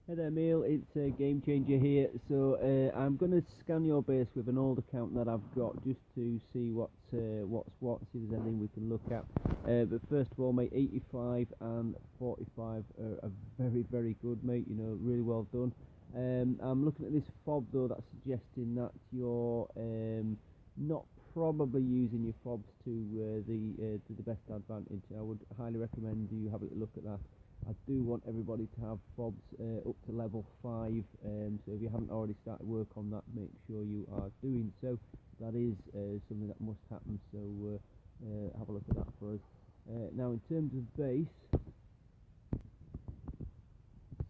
Hey there, Ameal. It's a Game Changer here. So I'm going to scan your base with an old account that I've got just to see what's what, see if there's anything we can look at. But first of all, mate, 85 and 45 are very, very good, mate. You know, really well done. I'm looking at this fob though. That's suggesting that you're not probably using your fobs to the best advantage. I would highly recommend you have a look at that. I do want everybody to have fobs up to level 5, so if you haven't already started work on that, make sure you are doing so. That is something that must happen, so have a look at that for us. Now in terms of base,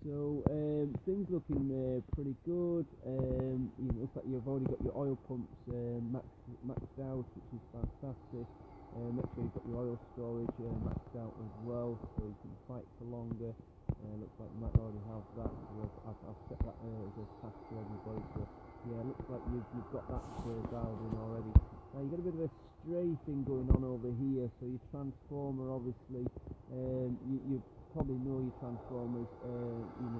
so things looking pretty good. You look like you've already got your oil pumps maxed out, which is fantastic. Make sure you've got your oil storage maxed out as well, so you can fight for longer. Looks like you might already have that. I've set that as a task for everybody. So yeah, looks like you've got that dialed in already. Now you've got a bit of a stray thing going on over here. So your transformer, obviously, you probably know your transformers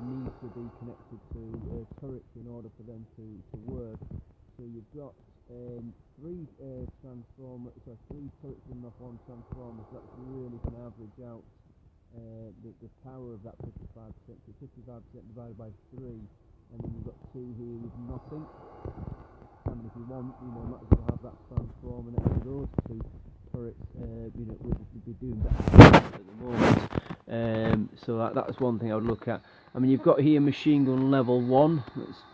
need to be connected to turrets in order for them to work. So you've got three turrets running off one transformer, so that's really going to average out the power of that 55%. So 55% divided by 3, and then you've got 2 here with nothing. And if you want, might as well have that transformer next to those 2 turrets. We'd be doing better at the moment. So that's one thing I would look at. I mean, you've got here machine gun level 1. That's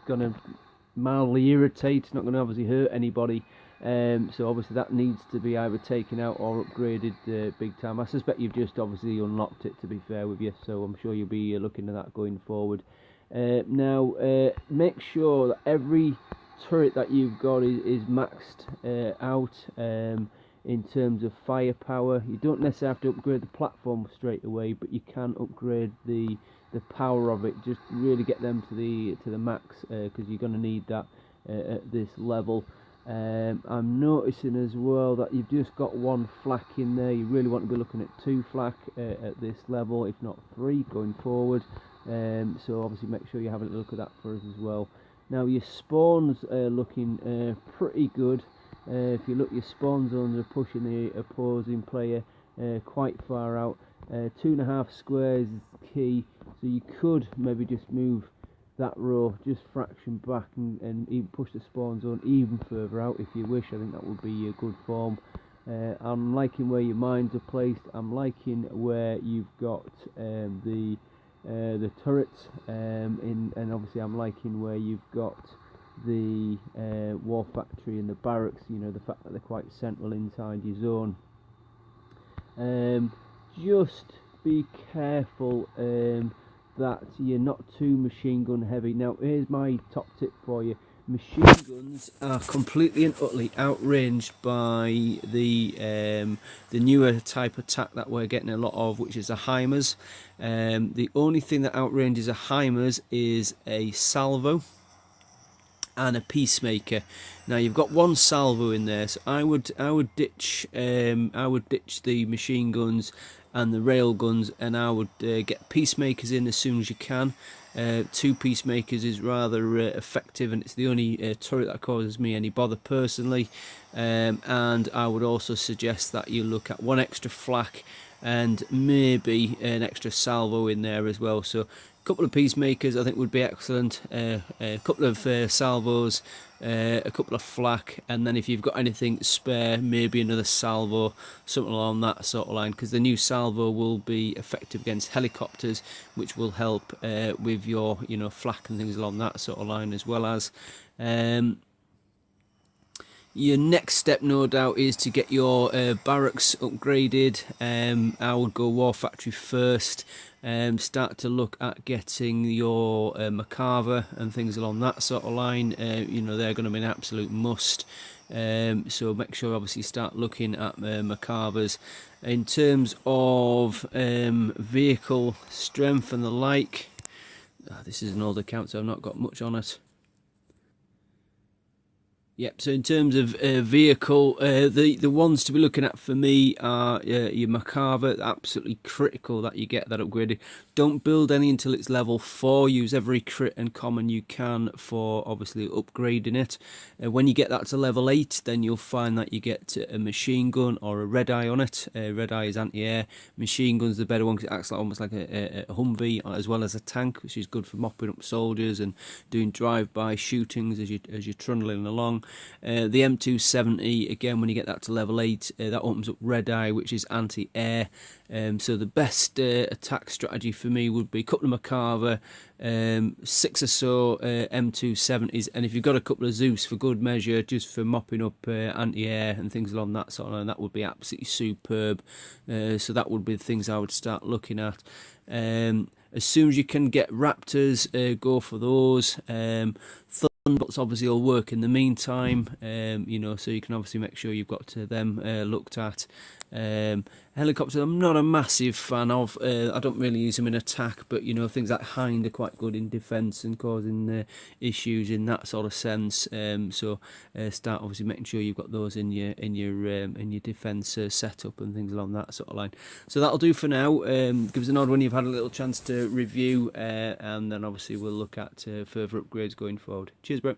gonna mildly irritate. It's not going to obviously hurt anybody. So obviously that needs to be either taken out or upgraded big time. I suspect you've just obviously unlocked it, to be fair with you, so I'm sure you'll be looking at that going forward. Now make sure that every turret that you've got is maxed out in terms of firepower. You don't necessarily have to upgrade the platform straight away, but you can upgrade the power of it. Just really get them to the max, because you're going to need that at this level. I'm noticing as well that you've just got 1 flak in there. You really want to be looking at 2 flak at this level, if not 3 going forward. So obviously make sure you have a look at that for us as well. Now your spawns are looking pretty good. If you look, your spawn zones are pushing the opposing player quite far out. 2.5 squares is key, so you could maybe just move that row just fraction back and even push the spawn zone even further out if you wish. I think that would be a good form. I'm liking where your mines are placed. I'm liking where you've got the turrets, and obviously I'm liking where you've got the war factory and the barracks. The fact that they're quite central inside your zone. Just be careful that you're not too machine gun heavy. Now here's my top tip for you. Machine guns are completely and utterly outranged by the newer type attack that we're getting a lot of, which is the HIMARS. The only thing that outranges a HIMARS is a salvo and a peacemaker. Now you've got 1 salvo in there, so I would ditch the machine guns and the rail guns, and I would get peacemakers in as soon as you can. 2 peacemakers is rather effective, and it's the only turret that causes me any bother personally. And I would also suggest that you look at 1 extra flak and maybe an extra salvo in there as well. So a couple of peacemakers I think would be excellent, a couple of salvos, a couple of flak, and then if you've got anything spare, maybe another salvo, something along that sort of line, because the new salvo will be effective against helicopters, which will help with your flak and things along that sort of line, as well as your next step, no doubt, is to get your barracks upgraded. I would go War Factory first. Start to look at getting your Macarver and things along that sort of line. They're going to be an absolute must. So make sure, obviously, start looking at Macarvers. In terms of vehicle strength and the like, this is an old account, so I've not got much on it. Yep. So in terms of vehicle, the ones to be looking at for me are your Macava. Absolutely critical that you get that upgraded. Don't build any until it's level 4. Use every crit and common you can for obviously upgrading it. When you get that to level 8, then you'll find that you get a machine gun or a red eye on it. Red eye is anti-air. Machine gun's the better one because it acts like almost like a Humvee as well as a tank, which is good for mopping up soldiers and doing drive-by shootings as you're trundling along. The M270, again, when you get that to level 8, that opens up red eye, which is anti-air. So the best attack strategy for me would be a couple of Macava, 6 or so M270s, and if you've got a couple of Zeus for good measure, just for mopping up anti-air and things along that sort of line, that would be absolutely superb. So that would be the things I would start looking at. As soon as you can get Raptors, go for those. Thunderbolts obviously will work in the meantime, so you can obviously make sure you've got them looked at. Helicopters, I'm not a massive fan of. I don't really use them in attack, but things like Hind are quite good in defence and causing issues in that sort of sense. So start obviously making sure you've got those in your defence setup and things along that sort of line. So that'll do for now. Give us an odd when you've had a little chance to review, and then obviously we'll look at further upgrades going forward. Cheers, bro.